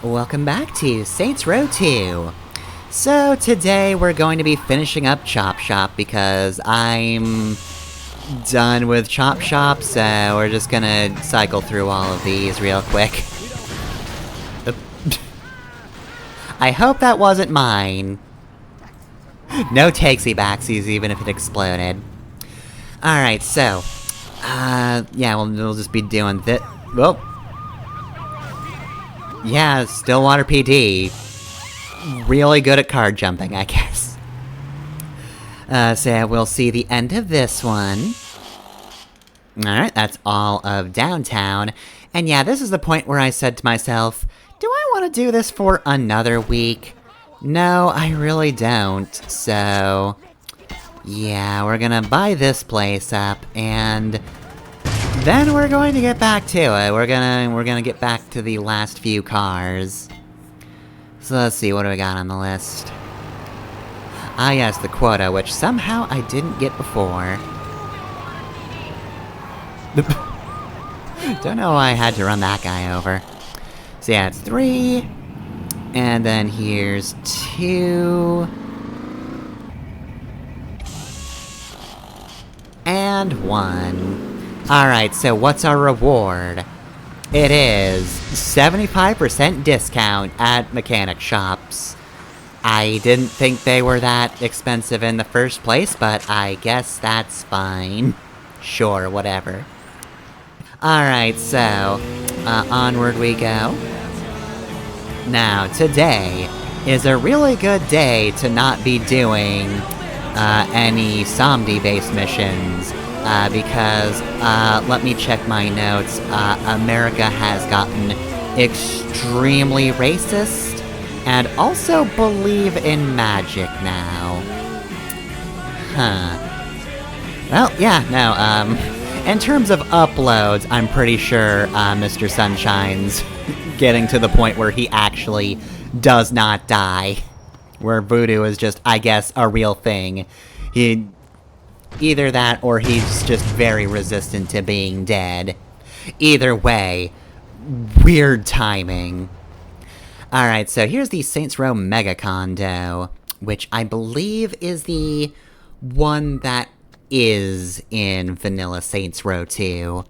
Welcome back to Saints Row 2. So today we're going to be finishing up Chop Shop because I'm done with Chop Shop, so we're just gonna cycle through all of these real quick. I hope that wasn't mine. No takesy-backsies even if it exploded. Alright, so, yeah, we'll just be doing this. Well, yeah, Stillwater PD. Really good at card jumping, I guess. So we'll see the end of this one. Alright, that's all of downtown. And yeah, this is the point where I said to myself, do I want to do this for another week? No, I really don't, so... yeah, we're gonna buy this place up, and... then we're going to get back to it. We're gonna get back to the last few cars. So let's see, what do we got on the list? Ah yes, the quota, which somehow I didn't get before. Don't know why I had to run that guy over. So yeah, it's 3... and then here's 2... and 1. Alright, so what's our reward? It is 75% discount at mechanic shops. I didn't think they were that expensive in the first place, but I guess that's fine. Sure, whatever. Alright, so, onward we go. Now, today is a really good day to not be doing any Somdi-based missions, because, let me check my notes, America has gotten extremely racist, and also believe in magic now. Huh. Well, yeah, no, in terms of uploads, I'm pretty sure, Mr. Sunshine's getting to the point where he actually does not die. Where voodoo is just, I guess, a real thing. Either that, or he's just very resistant to being dead. Either way, weird timing. Alright, so here's the Saints Row Mega Condo, which I believe is the one that is in Vanilla Saints Row 2.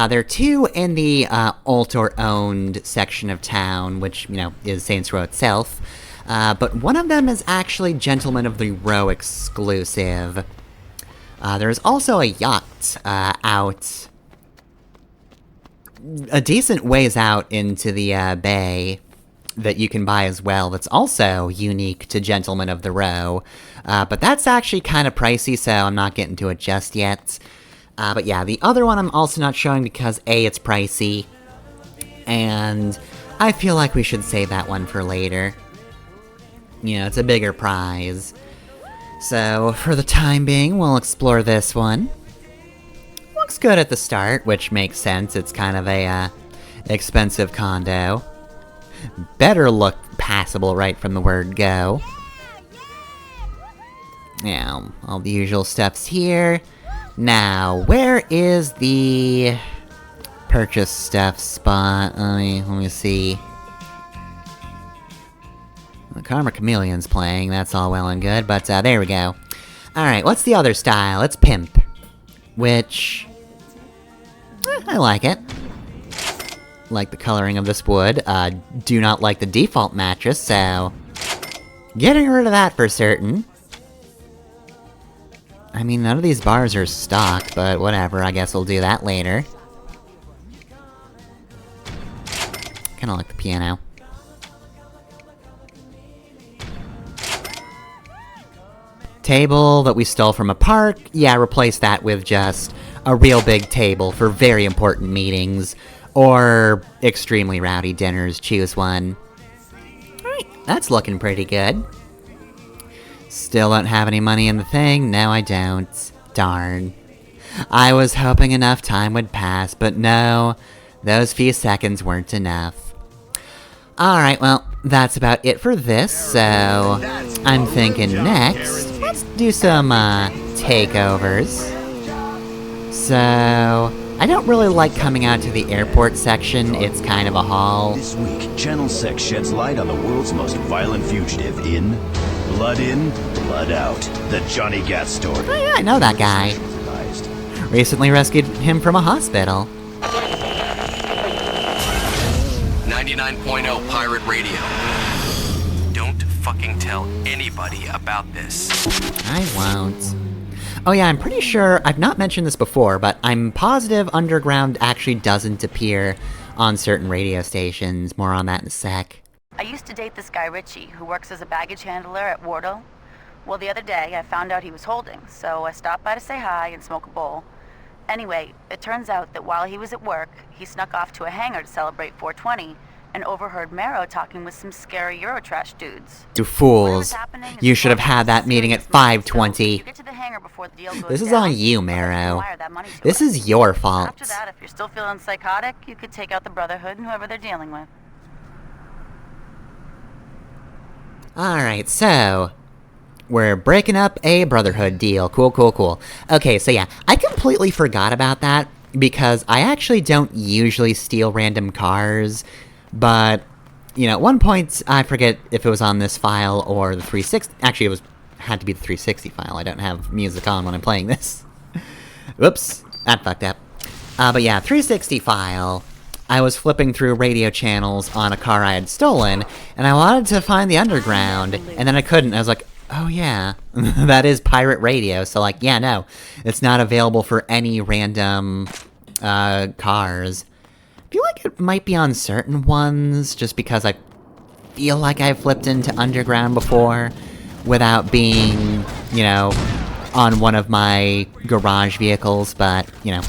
There are 2 in the Altor-owned section of town, which, you know, is Saints Row itself. But one of them is actually Gentlemen of the Row exclusive. There's also a yacht, out... a decent ways out into the, bay that you can buy as well that's also unique to Gentlemen of the Row. But that's actually kind of pricey, so I'm not getting to it just yet. But yeah, the other one I'm also not showing because A, it's pricey, and I feel like we should save that one for later. You know, it's a bigger prize. So, for the time being, we'll explore this one. Looks good at the start, which makes sense, it's kind of a, expensive condo. Better look passable right from the word go. Yeah, all the usual steps here. Now, where is the purchase stuff spot? Let me see. The Karma Chameleon's playing, that's all well and good, but there we go. Alright, what's the other style? It's Pimp. Which... I like it. Like the coloring of this wood. Do not like the default mattress, so... getting rid of that for certain. I mean, none of these bars are stocked, but whatever, I guess we'll do that later. Kinda like the piano. Table that we stole from a park, yeah, replace that with just a real big table for very important meetings, or extremely rowdy dinners, choose one. Alright, that's looking pretty good. Still don't have any money in the thing? No, I don't. Darn. I was hoping enough time would pass, but no, those few seconds weren't enough. Alright, well, that's about it for this, so... I'm thinking next, let's do some, takeovers. So... I don't really like coming out to the airport section, it's kind of a haul. This week, Channel 6 sheds light on the world's most violent fugitive in, Blood Out, the Johnny Gat story. Oh yeah, I know that guy. Recently rescued him from a hospital. 99.0 Pirate Radio. Don't fucking tell anybody about this. I won't. Oh yeah, I'm pretty sure, I've not mentioned this before, but I'm positive Underground actually doesn't appear on certain radio stations. More on that in a sec. I used to date this guy Richie, who works as a baggage handler at Wardle. Well, the other day, I found out he was holding, so I stopped by to say hi and smoke a bowl. Anyway, it turns out that while he was at work, he snuck off to a hangar to celebrate 420, and overheard Marrow talking with some scary Eurotrash dudes. You fools. You should have had that meeting at 5:20. This is on you, Marrow. This is your fault. After that, if you're still feeling psychotic, you could take out the Brotherhood and whoever they're dealing with. Alright, so... we're breaking up a Brotherhood deal. Cool. Okay, so yeah, I completely forgot about that, because I actually don't usually steal random cars. But, you know, at one point, I forget if it was on this file or the 360... actually, had to be the 360 file. I don't have music on when I'm playing this. Whoops, that fucked up. But yeah, 360 file. I was flipping through radio channels on a car I had stolen, and I wanted to find the Underground, and then I couldn't. I was like, oh yeah, that is pirate radio, so like, yeah, no. It's not available for any random, cars. I feel like it might be on certain ones, just because I feel like I've flipped into Underground before, without being, you know, on one of my garage vehicles, but, you know.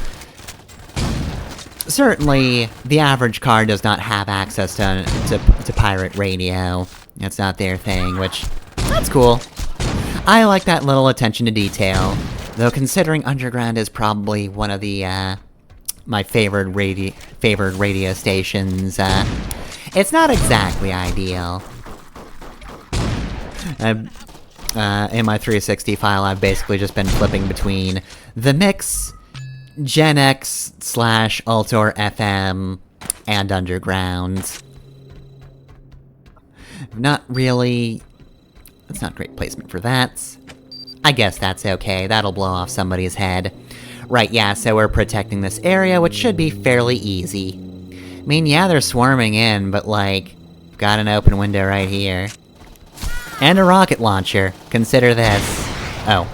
Certainly, the average car does not have access to pirate radio. That's not their thing, which, that's cool. I like that little attention to detail, though considering Underground is probably one of the, my favorite radio stations, it's not exactly ideal. In my 360 file, I've basically just been flipping between The Mix, Gen X / Altor FM, and Underground. Not really... that's not great placement for that. I guess that's okay, that'll blow off somebody's head. Right, yeah, so we're protecting this area, which should be fairly easy. I mean, yeah, they're swarming in, but like, got an open window right here. And a rocket launcher. Consider this. Oh.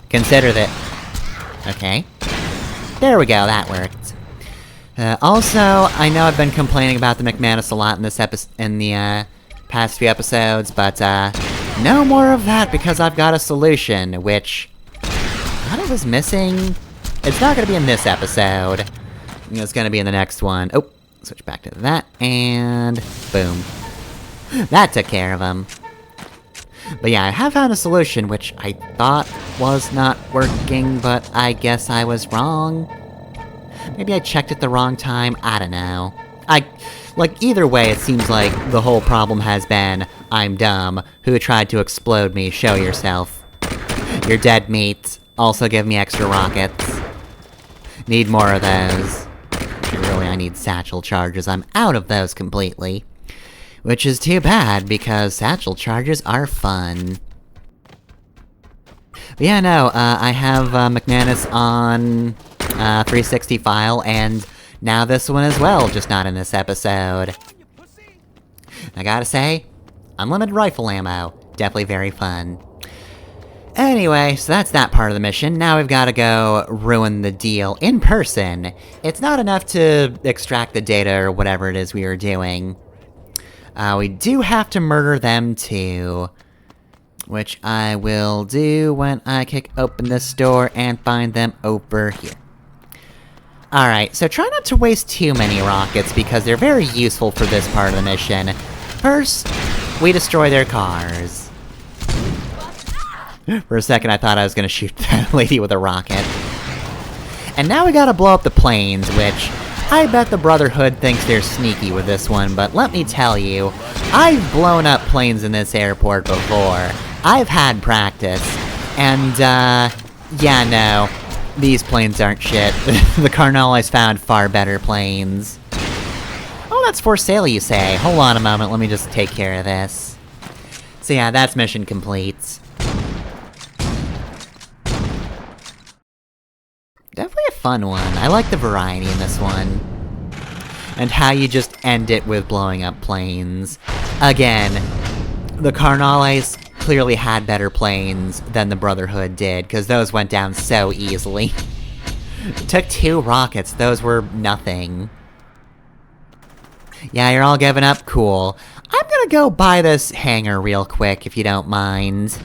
Consider that... okay. There we go, that worked. Also, I know I've been complaining about the McManus a lot in this in the, past few episodes, but, no more of that because I've got a solution, which... I thought it was missing. It's not gonna be in this episode. It's gonna be in the next one. Oh, switch back to that, and... boom. That took care of him. But yeah, I have found a solution, which I thought was not working, but I guess I was wrong. Maybe I checked it the wrong time, I don't know. Like, either way, it seems like the whole problem has been, I'm dumb, who tried to explode me, show yourself. You're dead meat, also give me extra rockets. Need more of those. Really, I need satchel charges, I'm out of those completely. Which is too bad, because satchel charges are fun. But yeah, no, I have McManus on 360 file, and now this one as well, just not in this episode. I gotta say, unlimited rifle ammo, definitely very fun. Anyway, so that's that part of the mission. Now we've gotta go ruin the deal in person. It's not enough to extract the data or whatever it is we were doing. We do have to murder them too, which I will do when I kick open this door and find them over here. Alright, so try not to waste too many rockets because they're very useful for this part of the mission. First, we destroy their cars. For a second I thought I was gonna shoot that lady with a rocket. And now we gotta blow up the planes, which... I bet the Brotherhood thinks they're sneaky with this one, but let me tell you, I've blown up planes in this airport before. I've had practice. And, yeah, no. These planes aren't shit. The Carnales found far better planes. Oh, that's for sale, you say? Hold on a moment, let me just take care of this. So yeah, that's mission complete. Definitely a fun one. I like the variety in this one. And how you just end it with blowing up planes. Again, the Carnales clearly had better planes than the Brotherhood did, because those went down so easily. It took 2 rockets, those were nothing. Yeah, you're all giving up? Cool. I'm gonna go buy this hangar real quick, if you don't mind.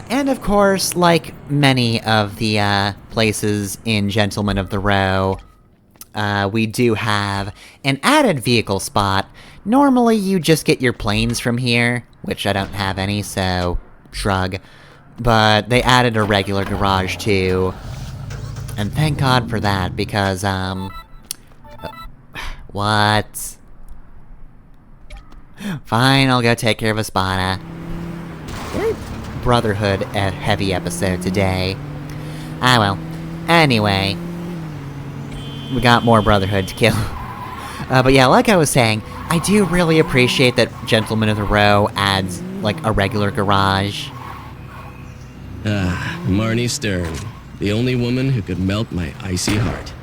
And of course, like many of the, places in Gentlemen of the Row, we do have an added vehicle spot. Normally, you just get your planes from here, which I don't have any, so shrug. But they added a regular garage, too. And thank God for that, because, what? Fine, I'll go take care of Espada. Very Brotherhood heavy episode today. Ah well. Anyway. We got more Brotherhood to kill. But yeah, like I was saying, I do really appreciate that Gentlemen of the Row adds, like, a regular garage. Ah, Marnie Stern. The only woman who could melt my icy heart.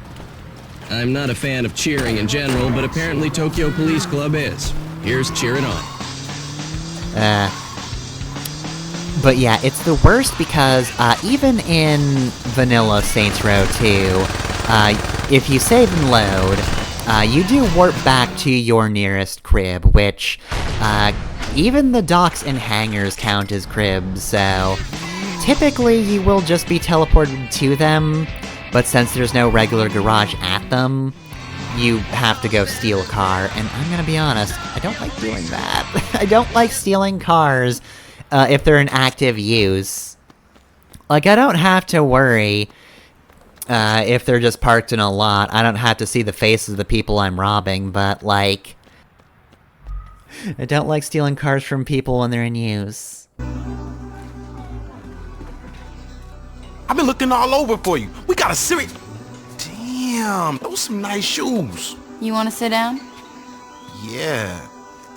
I'm not a fan of cheering in general, but apparently Tokyo Police Club is. Here's cheering on. But yeah, it's the worst because, even in vanilla Saints Row 2, if you save and load, you do warp back to your nearest crib, which, even the docks and hangars count as cribs, so typically you will just be teleported to them, but since there's no regular garage at them, you have to go steal a car, and I'm gonna be honest, I don't like doing that. I don't like stealing cars, if they're in active use. Like, I don't have to worry, if they're just parked in a lot. I don't have to see the faces of the people I'm robbing, but, like, I don't like stealing cars from people when they're in use. I've been looking all over for you. We got a serious... Damn, those some nice shoes. You want to sit down? Yeah.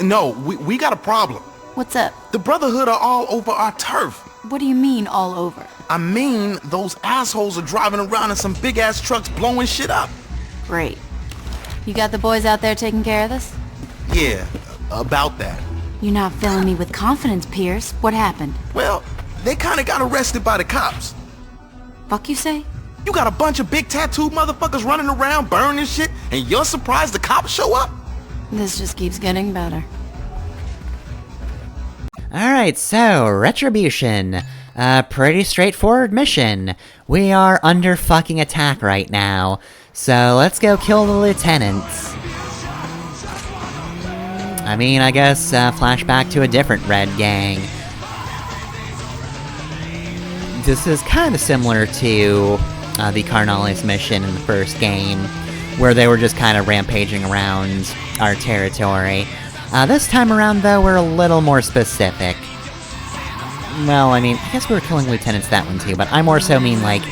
No, we got a problem. What's up? The Brotherhood are all over our turf. What do you mean, all over? I mean, those assholes are driving around in some big-ass trucks blowing shit up. Great. You got the boys out there taking care of this? Yeah, about that. You're not filling me with confidence, Pierce. What happened? Well, they kinda got arrested by the cops. Fuck you say? You got a bunch of big tattooed motherfuckers running around burning shit, and you're surprised the cops show up? This just keeps getting better. Alright, so, Retribution. Pretty straightforward mission. We are under fucking attack right now, so let's go kill the lieutenants. I mean, I guess, flashback to a different Red gang. This is kinda similar to, the Carnales mission in the first game, where they were just kinda rampaging around our territory. This time around, though, we're a little more specific. Well, I mean, I guess we were killing lieutenants that one too, but I more so mean, like,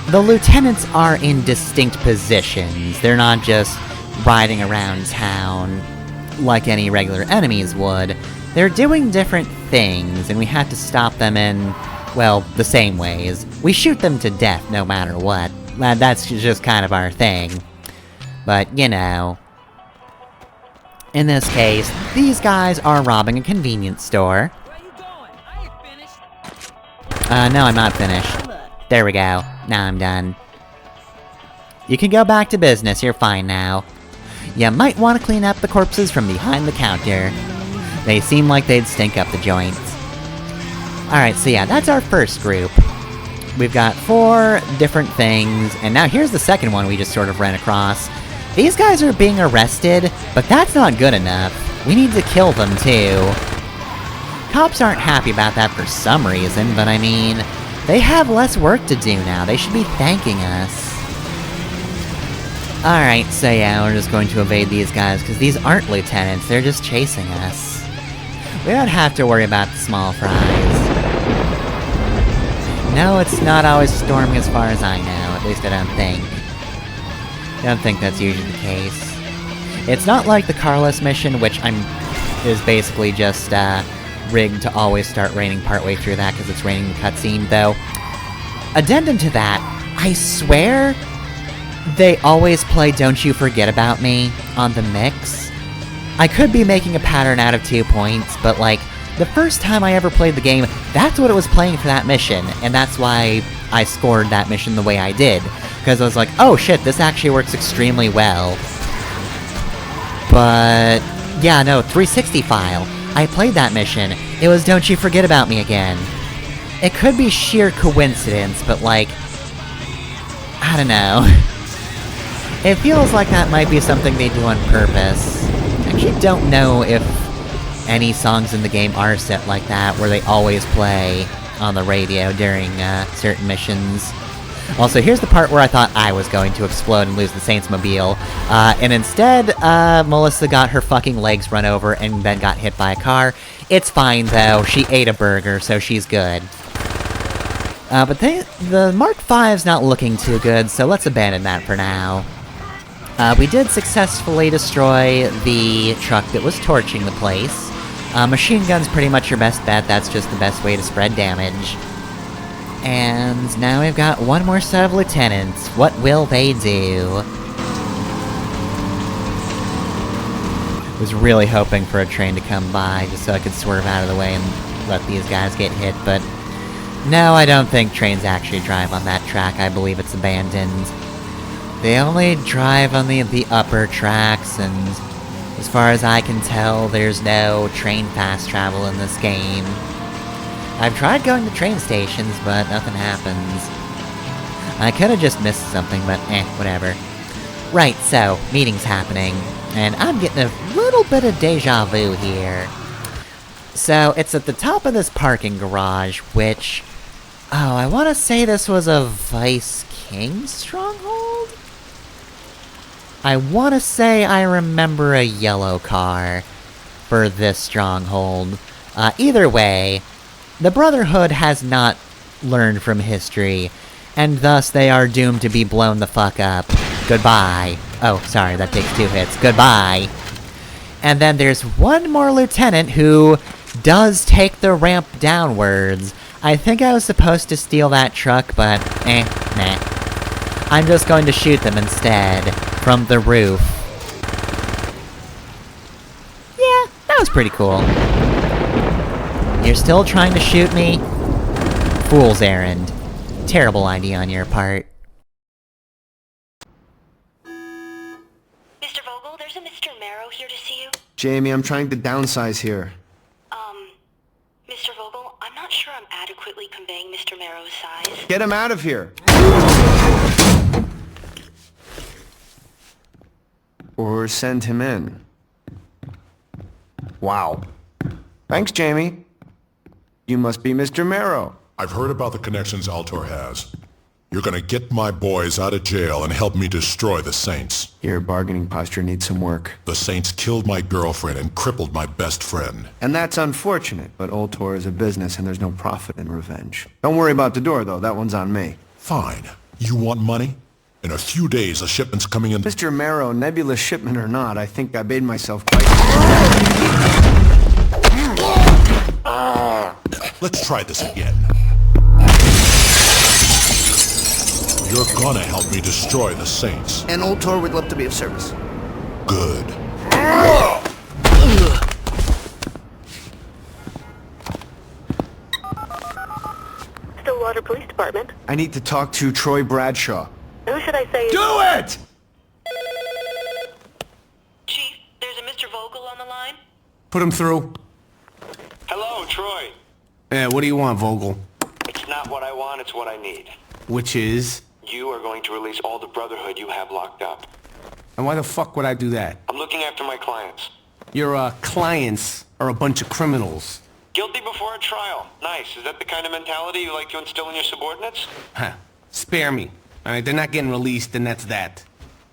the lieutenants are in distinct positions. They're not just riding around town like any regular enemies would. They're doing different things, and we have to stop them in, well, the same ways. We shoot them to death no matter what. That's just kind of our thing. But, you know... In this case, these guys are robbing a convenience store. Where you going? I ain't finished. No, I'm not finished. There we go. Now I'm done. You can go back to business, you're fine now. You might want to clean up the corpses from behind the counter. They seem like they'd stink up the joints. Alright, so yeah, that's our first group. We've got 4 different things, and now here's the second one we just sort of ran across. These guys are being arrested, but that's not good enough. We need to kill them, too. Cops aren't happy about that for some reason, but I mean, they have less work to do now. They should be thanking us. Alright, so yeah, we're just going to evade these guys, because these aren't lieutenants, they're just chasing us. We don't have to worry about the small fries. No, it's not always storming as far as I know. At least I don't think. Don't think that's usually the case. It's not like the Carlos mission, which is basically just, rigged to always start raining partway through that because it's raining the cutscene, though. Addendum to that, I swear they always play Don't You Forget About Me on the mix. I could be making a pattern out of 2 points, but like, the first time I ever played the game, that's what it was playing for that mission, and that's why I scored that mission the way I did. Because I was like, oh shit, this actually works extremely well. But yeah, no, 360 file. I played that mission. It was Don't You Forget About Me again. It could be sheer coincidence, but like, I don't know. It feels like that might be something they do on purpose. I actually don't know if any songs in the game are set like that, where they always play on the radio during certain missions. Also, here's the part where I thought I was going to explode and lose the Saints Mobile, and instead, Melissa got her fucking legs run over and then got hit by a car. It's fine, though. She ate a burger, so she's good. But the Mark V's not looking too good, so let's abandon that for now. We did successfully destroy the truck that was torching the place. Machine gun's pretty much your best bet, that's just the best way to spread damage. And now we've got one more set of lieutenants. What will they do? Was really hoping for a train to come by, just so I could swerve out of the way and let these guys get hit, but no, I don't think trains actually drive on that track. I believe it's abandoned. They only drive on the upper tracks, and as far as I can tell, there's no train fast travel in this game. I've tried going to train stations, but nothing happens. I could've just missed something, but whatever. Right, so, meeting's happening, and I'm getting a little bit of deja vu here. So, it's at the top of this parking garage, which... oh, I want to say this was a Vice King stronghold? I want to say I remember a yellow car for this stronghold. Either way, the Brotherhood has not learned from history, and thus they are doomed to be blown the fuck up. Goodbye. Oh, sorry, that takes 2 hits. Goodbye. And then there's one more lieutenant who does take the ramp downwards. I think I was supposed to steal that truck, but nah. I'm just going to shoot them instead, from the roof. Yeah, that was pretty cool. You're still trying to shoot me? Fool's errand. Terrible idea on your part. Mr. Vogel, there's a Mr. Marrow here to see you. Jamie, I'm trying to downsize here. Mr. Vogel, I'm not sure I'm adequately conveying Mr. Marrow's size. Get him out of here! Or send him in. Wow. Thanks, Jamie. You must be Mr. Marrow. I've heard about the connections Altor has. You're gonna get my boys out of jail and help me destroy the Saints. Your bargaining posture needs some work. The Saints killed my girlfriend and crippled my best friend. And that's unfortunate, but Altor is a business and there's no profit in revenge. Don't worry about the door, though. That one's on me. Fine. You want money? In a few days, a shipment's coming in... Mr. Marrow, nebulous shipment or not, I think I made myself quite... Let's try this again. You're gonna help me destroy the Saints. And Altor would love to be of service. Good. Stillwater Police Department. I need to talk to Troy Bradshaw. Who should I say? Do it! Chief, there's a Mr. Vogel on the line. Put him through. Hello, Troy. Yeah, what do you want, Vogel? It's not what I want, it's what I need. Which is? You are going to release all the Brotherhood you have locked up. And why the fuck would I do that? I'm looking after my clients. Your, clients are a bunch of criminals. Guilty before a trial. Nice. Is that the kind of mentality you like to instill in your subordinates? Huh. Spare me. Alright, they're not getting released, and that's that.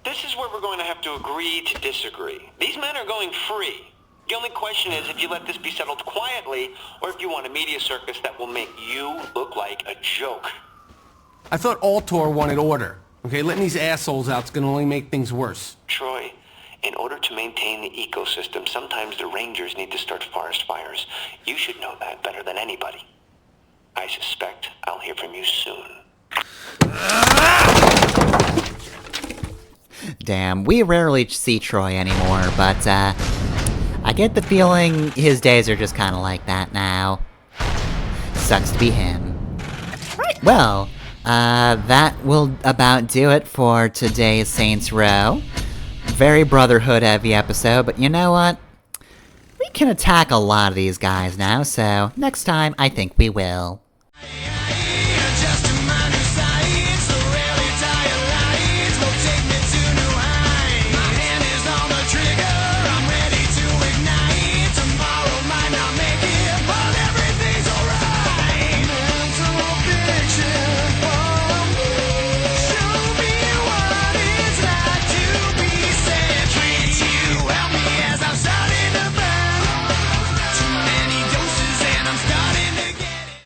This is where we're going to have to agree to disagree. These men are going free. The only question is if you let this be settled quietly, or if you want a media circus that will make you look like a joke. I thought Altor wanted order. Okay, letting these assholes out's gonna only make things worse. Troy, in order to maintain the ecosystem, sometimes the rangers need to start forest fires. You should know that better than anybody. I suspect I'll hear from you soon. Damn, we rarely see Troy anymore, but, I get the feeling his days are just kinda like that now. Sucks to be him. Right, well, that will about do it for today's Saints Row. Very Brotherhood-heavy episode, but you know what? We can attack a lot of these guys now, so next time I think we will.